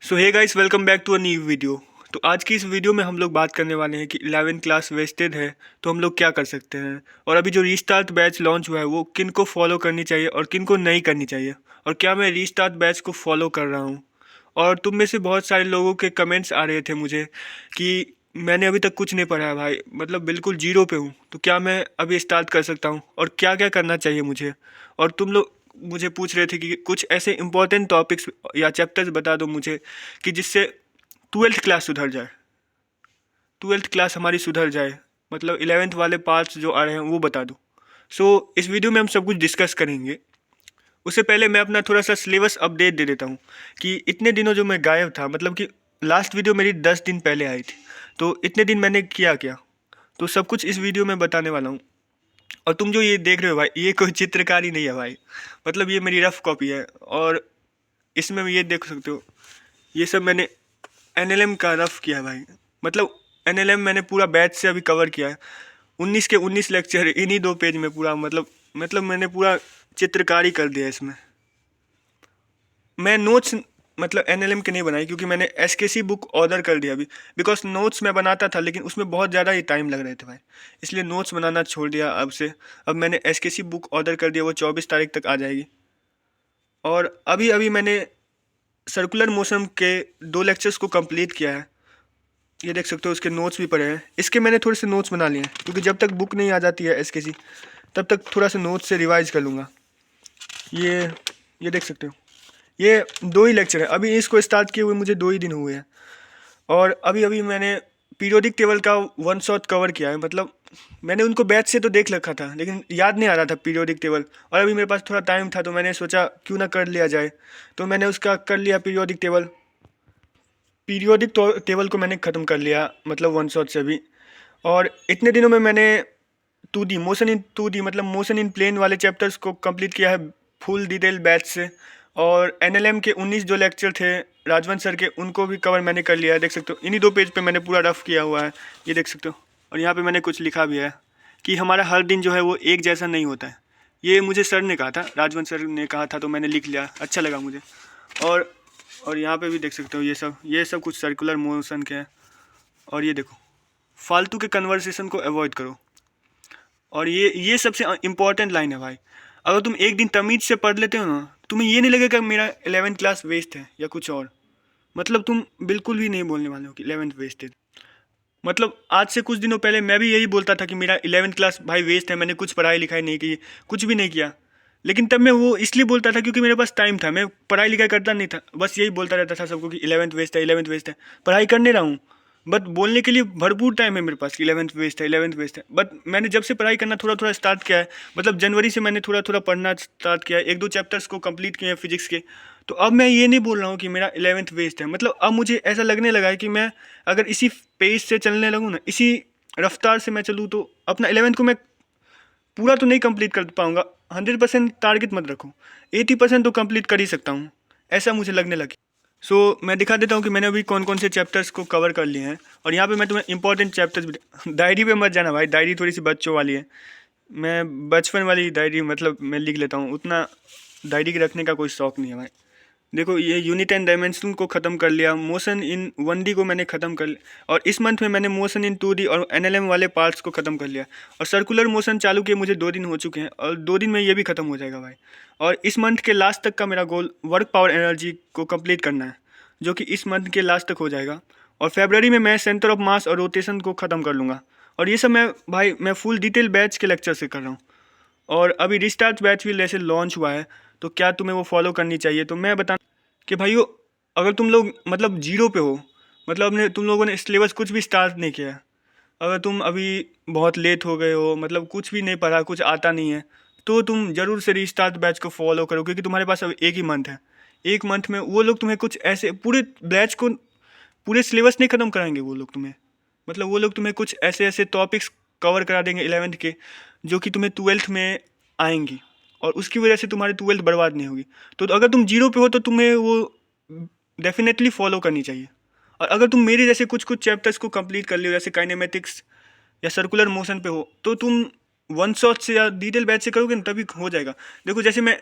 So hey guys, welcome back to a new video. तो आज की इस वीडियो में हम लोग बात करने वाले हैं कि 11th क्लास वेस्टेड है तो हम लोग क्या कर सकते हैं, और अभी जो रीस्टार्ट बैच लॉन्च हुआ है वो किन को फॉलो करनी चाहिए और किन को नहीं करनी चाहिए, और क्या मैं रीस्टार्ट बैच को फॉलो कर रहा हूँ। और तुम में से बहुत सारे लोगों के कमेंट्स आ रहे थे मुझे कि मैंने अभी तक कुछ नहीं पढ़ा है भाई, मतलब बिल्कुल जीरो पे हूँ, तो क्या मैं अभी स्टार्ट कर सकता हूँ और क्या क्या करना चाहिए मुझे। और तुम लोग मुझे पूछ रहे थे कि कुछ ऐसे इंपॉर्टेंट टॉपिक्स या चैप्टर्स बता दो मुझे कि जिससे ट्वेल्थ क्लास सुधर जाए, ट्वेल्थ क्लास हमारी सुधर जाए, मतलब 11th वाले पार्ट्स जो आ रहे हैं वो बता दो। सो इस वीडियो में हम सब कुछ डिस्कस करेंगे। उससे पहले मैं अपना थोड़ा सा सिलेबस अपडेट दे देता हूँ कि इतने दिनों जो मैं गायब था, मतलब कि लास्ट वीडियो मेरी 10 दिन पहले आई थी, तो इतने दिन मैंने किया क्या, तो सब कुछ इस वीडियो में बताने वाला हूँ। और तुम जो ये देख रहे हो भाई, ये कोई चित्रकारी नहीं है भाई, मतलब ये मेरी रफ कॉपी है। और इसमें ये देख सकते हो, ये सब मैंने एनएलएम का रफ किया है भाई, मतलब एनएलएम मैंने पूरा बैच से अभी कवर किया है। 19 के 19 लेक्चर इन्हीं 2 पेज में पूरा, मतलब मैंने पूरा चित्रकारी कर दिया इसमें। मैं नोट्स मतलब एनएलएम के नहीं बनाई क्योंकि मैंने एसकेसी बुक ऑर्डर कर दिया अभी, बिकॉज नोट्स मैं बनाता था लेकिन उसमें बहुत ज़्यादा ही टाइम लग रहे थे भाई, इसलिए नोट्स बनाना छोड़ दिया अब से। अब मैंने एसकेसी बुक ऑर्डर कर दिया, वो 24 तारीख तक आ जाएगी। और अभी अभी मैंने सर्कुलर मोशन के 2 लेक्चर्स को कंप्लीट किया है, ये देख सकते हो, उसके नोट्स भी पड़े हैं। इसके मैंने थोड़े से नोट्स बना लिए हैं क्योंकि जब तक बुक नहीं आ जाती है एसकेसी तब तक थोड़ा सा नोट्स से रिवाइज कर लूँगा। ये ये देख सकते हो, ये 2 ही लेक्चर है, अभी इसको स्टार्ट किए हुए मुझे 2 ही दिन हुए हैं। और अभी अभी मैंने पीरियोडिक टेबल का 1 शॉट कवर किया है, मतलब मैंने उनको बैच से तो देख रखा था लेकिन याद नहीं आ रहा था पीरियोडिक टेबल, और अभी मेरे पास थोड़ा टाइम था तो मैंने सोचा क्यों ना कर लिया जाए, तो मैंने उसका कर लिया पीरियोडिक टेबल। पीरियोडिक टेबल को मैंने ख़त्म कर लिया, मतलब 1 शॉट से भी। और इतने दिनों में मैंने 2D मोशन इन 2D मतलब मोशन इन प्लेन वाले चैप्टर्स को कंप्लीट किया है फुल डिटेल बैच से। और एनएलएम के 19 जो लेक्चर थे राजवंश सर के, उनको भी कवर मैंने कर लिया है, देख सकते हो इन्हीं 2 पेज पे मैंने पूरा रफ किया हुआ है, ये देख सकते हो। और यहाँ पे मैंने कुछ लिखा भी है कि हमारा हर दिन जो है वो एक जैसा नहीं होता है, ये मुझे सर ने कहा था, राजवंश सर ने कहा था, तो मैंने लिख लिया, अच्छा लगा मुझे। और और यहाँ पे भी देख सकते हो ये सब कुछ सर्कुलर मोशन के हैं। और ये देखो, फालतू के कन्वर्सेशन को अवॉइड करो। और ये सबसे इम्पॉर्टेंट लाइन है भाई, अगर तुम एक दिन तमीज से पढ़ लेते हो ना, तुम्हें ये नहीं लगेगा मेरा 11th क्लास वेस्ट है या कुछ और, मतलब तुम बिल्कुल भी नहीं बोलने वाले हो कि 11th वेस्ट है। मतलब आज से कुछ दिनों पहले मैं भी यही बोलता था कि मेरा 11th क्लास भाई वेस्ट है, मैंने कुछ पढ़ाई लिखाई नहीं की, कुछ भी नहीं किया। लेकिन तब मैं वो इसलिए बोलता था क्योंकि मेरे पास टाइम था, मैं पढ़ाई लिखाई करता नहीं था, बस यही बोलता रहता था सबको कि 11th वेस्ट है, 11th वेस्ट है। पढ़ाई करने रहा हूँ, बट बोलने के लिए भरपूर टाइम है मेरे पास कि 11th वेस्ट है, 11th वेस्ट है। बट मैंने जब से पढ़ाई करना थोड़ा थोड़ा स्टार्ट किया है, मतलब जनवरी से मैंने थोड़ा थोड़ा पढ़ना स्टार्ट किया है, 1-2 चैप्टर्स को कंप्लीट किए हैं फिजिक्स के, तो अब मैं ये नहीं बोल रहा हूँ कि मेरा 11th वेस्ट है। मतलब अब मुझे ऐसा लगने लगा है कि मैं अगर इसी पेज से चलने लगूँ ना, इसी रफ्तार से मैं चलूँ, तो अपना 11th को मैं पूरा तो नहीं कंप्लीट कर पाऊँगा। 100% टारगेट मत रखो, 80% तो कंप्लीट कर ही सकता हूँ, ऐसा मुझे लगने लगे। सो मैं दिखा देता हूँ कि मैंने अभी कौन कौन से चैप्टर्स को कवर कर लिए हैं। और यहाँ पे मैं तुम्हें इंपॉर्टेंट चैप्टर्स भी, डायरी पे मत जाना भाई, डायरी थोड़ी सी बच्चों वाली है, मैं बचपन वाली डायरी मतलब मैं लिख लेता हूँ, उतना डायरी के रखने का कोई शौक नहीं है भाई। देखो, ये यूनिट एंड डायमेंशन को ख़त्म कर लिया, मोशन इन 1D को मैंने ख़त्म कर लिया, और इस मंथ में मैंने मोशन इन 2D और एनएलएम वाले पार्ट्स को ख़त्म कर लिया। और सर्कुलर मोशन चालू किए मुझे 2 दिन हो चुके हैं, और 2 दिन में ये भी ख़त्म हो जाएगा भाई। और इस मंथ के लास्ट तक का मेरा गोल वर्क पावर एनर्जी को कंप्लीट करना है, जो कि इस मंथ के लास्ट तक हो जाएगा। और फेबररी में मैं सेंटर ऑफ मास और रोटेशन को ख़त्म कर लूँगा। और ये सब मैं फुल डिटेल बैच के लेक्चर से कर रहा हूँ। और अभी रिस्टार्ट बैच भी जैसे लॉन्च हुआ है, तो क्या तुम्हें वो फॉलो करनी चाहिए, तो मैं बता कि भाइयों, अगर तुम लोग मतलब जीरो पे हो, मतलब तुम लोगों ने सिलेबस कुछ भी स्टार्ट नहीं किया है, अगर तुम अभी बहुत लेट हो गए हो, मतलब कुछ भी नहीं पढ़ा, कुछ आता नहीं है, तो तुम ज़रूर से रीस्टार्ट बैच को फॉलो करो, क्योंकि तुम्हारे पास अब एक ही मंथ है। एक मंथ में वो लोग तुम्हें कुछ ऐसे पूरे बैच को, पूरे सिलेबस नहीं ख़त्म कराएंगे वो लोग तुम्हें, मतलब वो लोग तुम्हें कुछ ऐसे ऐसे टॉपिक्स कवर करा देंगे 11th के, जो कि तुम्हें 12th में आएंगी, और उसकी वजह से तुम्हारी 12th बर्बाद नहीं होगी। तो अगर तुम जीरो पे हो तो तुम्हें वो डेफिनेटली फॉलो करनी चाहिए। और अगर तुम मेरे जैसे कुछ कुछ चैप्टर्स को कंप्लीट कर लियो, जैसे काइनेमेटिक्स या सर्कुलर मोशन पे हो, तो तुम 1 शॉट से या डिटेल बैच से करोगे ना, तभी हो जाएगा। देखो, जैसे मैं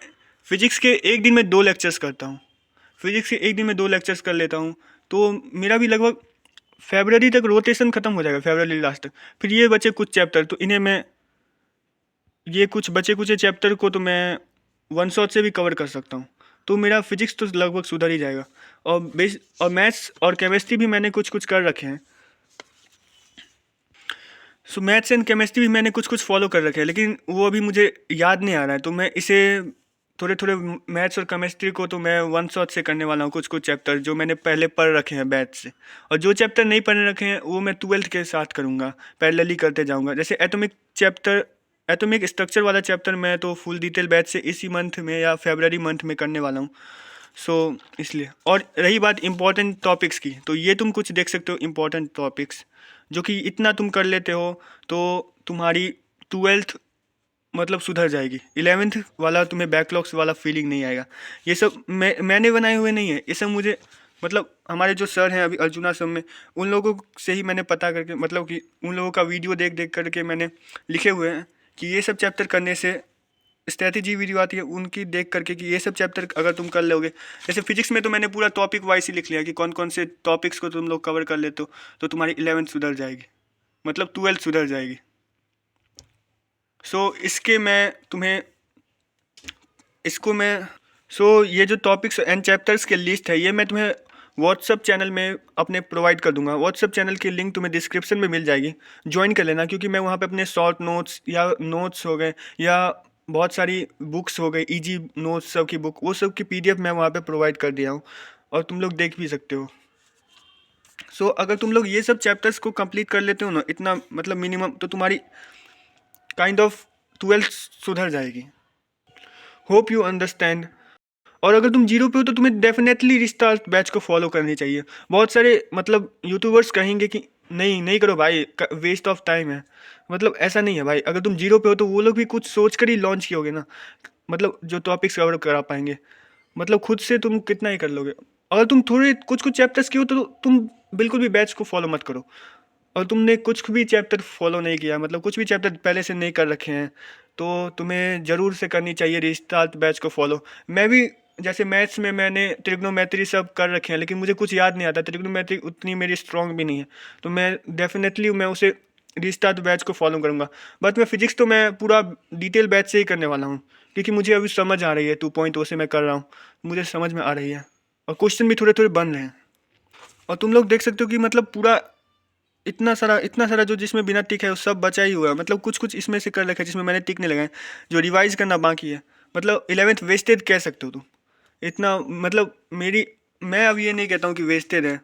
फिजिक्स के एक दिन में 2 लेक्चर्स करता हूँ, फिजिक्स के एक दिन में 2 लेक्चर्स कर लेता हूँ, तो मेरा भी लगभग फरवरी तक रोटेशन ख़त्म हो जाएगा, फरवरी लास्ट तक। फिर ये बचे कुछ चैप्टर, तो इन्हें मैं, ये कुछ बचे कुछ चैप्टर को तो मैं वन शॉट से भी कवर कर सकता हूँ। तो मेरा फिजिक्स तो लगभग सुधर ही जाएगा। और मैथ्स और केमिस्ट्री भी मैंने कुछ कुछ कर रखे हैं। सो मैथ्स एंड केमिस्ट्री भी मैंने कुछ कुछ फॉलो कर रखे हैं, लेकिन वो अभी मुझे याद नहीं आ रहा है। तो मैं इसे थोड़े थोड़े मैथ्स और केमिस्ट्री को तो मैं वन शॉट से करने वाला हूँ, कुछ कुछ चैप्टर जो मैंने पहले पढ़ रखे हैं बैच से। और जो चैप्टर नहीं पढ़ रखे हैं वो मैं 12th के साथ करूँगा, पैरेलली करते जाऊँगा। जैसे एटॉमिक स्ट्रक्चर वाला चैप्टर मैं तो फुल डिटेल बैच से इसी मंथ में या फरवरी मंथ में करने वाला हूँ। सो इसलिए, और रही बात इंपॉर्टेंट टॉपिक्स की, तो ये तुम कुछ देख सकते हो इंपॉर्टेंट टॉपिक्स, जो कि इतना तुम कर लेते हो तो तुम्हारी 12th मतलब सुधर जाएगी। 11th वाला तुम्हें बैकलॉग्स वाला फीलिंग नहीं आएगा। ये सब मैंने बनाए हुए नहीं है, ये सब मुझे मतलब हमारे जो सर हैं अभी अर्जुना सब में, उन लोगों से ही मैंने पता करके, मतलब कि उन लोगों का वीडियो देख देख करके मैंने लिखे हुए हैं कि ये सब चैप्टर करने से, स्ट्रैटेजी वीडियो आती है उनकी देख करके कि ये सब चैप्टर अगर तुम कर लोगे। जैसे फिजिक्स में तो मैंने पूरा टॉपिक वाइज ही लिख लिया कि कौन कौन से टॉपिक्स को तुम लोग कवर कर लेते हो तो तुम्हारी 11th सुधर जाएगी, मतलब 12th सुधर जाएगी। सो इसके मैं तुम्हें इसको मैं ये जो टॉपिक्स एंड चैप्टर्स के लिस्ट है ये मैं तुम्हें व्हाट्सअप चैनल में अपने प्रोवाइड कर दूंगा। व्हाट्सअप चैनल की लिंक तुम्हें डिस्क्रिप्शन में मिल जाएगी, ज्वाइन कर लेना। क्योंकि मैं वहाँ पे अपने शॉर्ट नोट्स या नोट्स हो गए या बहुत सारी बुक्स हो गई, इजी नोट्स सब की बुक, वो सब की PDF मैं वहाँ पे प्रोवाइड कर दिया हूँ और तुम लोग देख भी सकते हो। सो अगर तुम लोग ये सब चैप्टर्स को कंप्लीट कर लेते हो ना, इतना मतलब मिनिमम, तो तुम्हारी काइंड ऑफ 12th सुधर जाएगी। Hope you understand. और अगर तुम जीरो पे हो तो तुम्हें डेफिनेटली रिस्टार्ट बैच को फॉलो करनी चाहिए। बहुत सारे मतलब यूट्यूबर्स कहेंगे कि नहीं नहीं करो भाई, वेस्ट ऑफ टाइम है। मतलब ऐसा नहीं है भाई, अगर तुम जीरो पे हो तो वो लोग भी कुछ सोच कर ही लॉन्च किए होगे ना, मतलब जो टॉपिक्स कवर करा पाएंगे। मतलब खुद से तुम कितना ही कर लोगे। अगर तुम थोड़े कुछ कुछ चैप्टर्स की हो तो तुम बिल्कुल भी बैच को फॉलो मत करो। और तुमने कुछ भी चैप्टर फॉलो नहीं किया, मतलब कुछ भी चैप्टर पहले से नहीं कर रखे हैं, तो तुम्हें ज़रूर से करनी चाहिए रिस्टार्ट बैच को फॉलो। मैं भी जैसे मैथ्स में मैंने ट्रिग्नोमेट्री सब कर रखे हैं, लेकिन मुझे कुछ याद नहीं आता, ट्रिग्नोमेट्री उतनी मेरी स्ट्रॉन्ग भी नहीं है, तो मैं डेफिनेटली मैं उसे रिस्टार्ट बैच को फॉलो करूँगा। बट मैं फिजिक्स तो मैं पूरा डिटेल बैच से ही करने वाला हूँ, क्योंकि मुझे अभी समझ आ रही है 2.0 से मैं कर रहा हूँ, मुझे समझ में आ रही है और क्वेश्चन भी थोड़े थोड़े बन रहे हैं। और तुम लोग देख सकते हो कि मतलब पूरा इतना सारा जो जिसमें बिना टिक है वो सब बचा ही हुआ है। मतलब कुछ कुछ इसमें से कर रखा है जिसमें मैंने टिक नहीं लगाए, जो रिवाइज करना बाकी है। मतलब 11th वेस्टेड कह सकते हो तुम इतना। मतलब मैं अब ये नहीं कहता हूँ कि वेस्टेड है।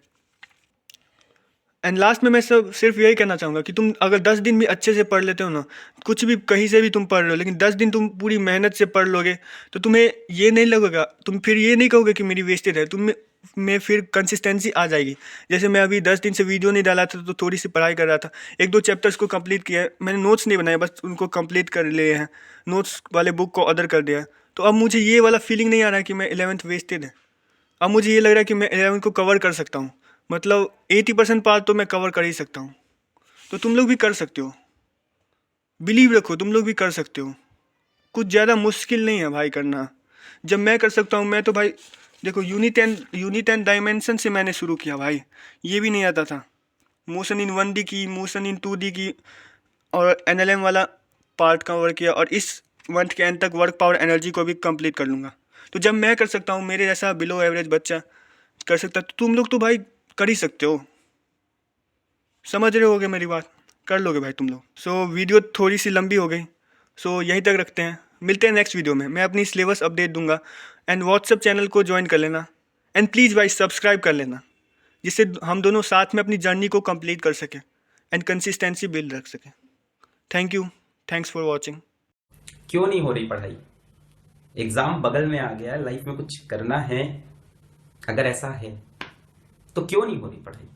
एंड लास्ट में मैं सब सिर्फ यही कहना चाहूँगा कि तुम अगर 10 दिन भी अच्छे से पढ़ लेते हो ना, कुछ भी कहीं से भी तुम पढ़ रहे हो, लेकिन 10 दिन तुम पूरी मेहनत से पढ़ लोगे तो तुम्हें ये नहीं लगेगा, तुम फिर ये नहीं कहोगे कि मेरी वेस्टेड है। तुम में फिर कंसिस्टेंसी आ जाएगी। जैसे मैं अभी 10 दिन से वीडियो नहीं डाला था तो थोड़ी सी पढ़ाई कर रहा था, 1-2 चैप्टर्स को कंप्लीट किया है, मैंने नोट्स नहीं बनाए, बस उनको कंप्लीट कर लिए हैं, नोट्स वाले बुक को ऑर्डर कर दिया है। तो अब मुझे ये वाला फीलिंग नहीं आ रहा है कि मैं 11th वेस्टेड है। अब मुझे ये लग रहा है कि मैं 11th को कवर कर सकता हूँ, मतलब 80% पार्ट तो मैं कवर कर ही सकता हूँ। तो तुम लोग भी कर सकते हो, बिलीव रखो, तुम लोग भी कर सकते हो। कुछ ज़्यादा मुश्किल नहीं है भाई करना। जब मैं कर सकता हूँ, मैं तो भाई देखो यूनिट एंड डायमेंशन से मैंने शुरू किया भाई, ये भी नहीं आता था। मोशन इन 1D की, मोशन इन 2D की, और NLM वाला पार्ट कवर किया, और इस मंथ के एंड तक वर्क पावर एनर्जी को भी कंप्लीट कर लूँगा। तो जब मैं कर सकता हूँ, मेरे जैसा बिलो एवरेज बच्चा कर सकता, तो तुम लोग तो भाई कर ही सकते हो। समझ रहे होगे मेरी बात, कर लोगे भाई तुम लोग। सो वीडियो थोड़ी सी लंबी हो गई, सो यहीं तक रखते हैं, मिलते हैं नेक्स्ट वीडियो में। मैं अपनी सिलेबस अपडेट दूंगा, एंड व्हाट्सअप चैनल को ज्वाइन कर लेना, एंड प्लीज़ भाई सब्सक्राइब कर लेना, जिससे हम दोनों साथ में अपनी जर्नी को कंप्लीट कर सकें एंड कंसिस्टेंसी बिल्ड रख सकें। Thank you, thanks for watching. क्यों नहीं हो रही पढ़ाई? एग्जाम बगल में आ गया, लाइफ में कुछ करना है, अगर ऐसा है तो क्यों नहीं हो रही पढ़ाई?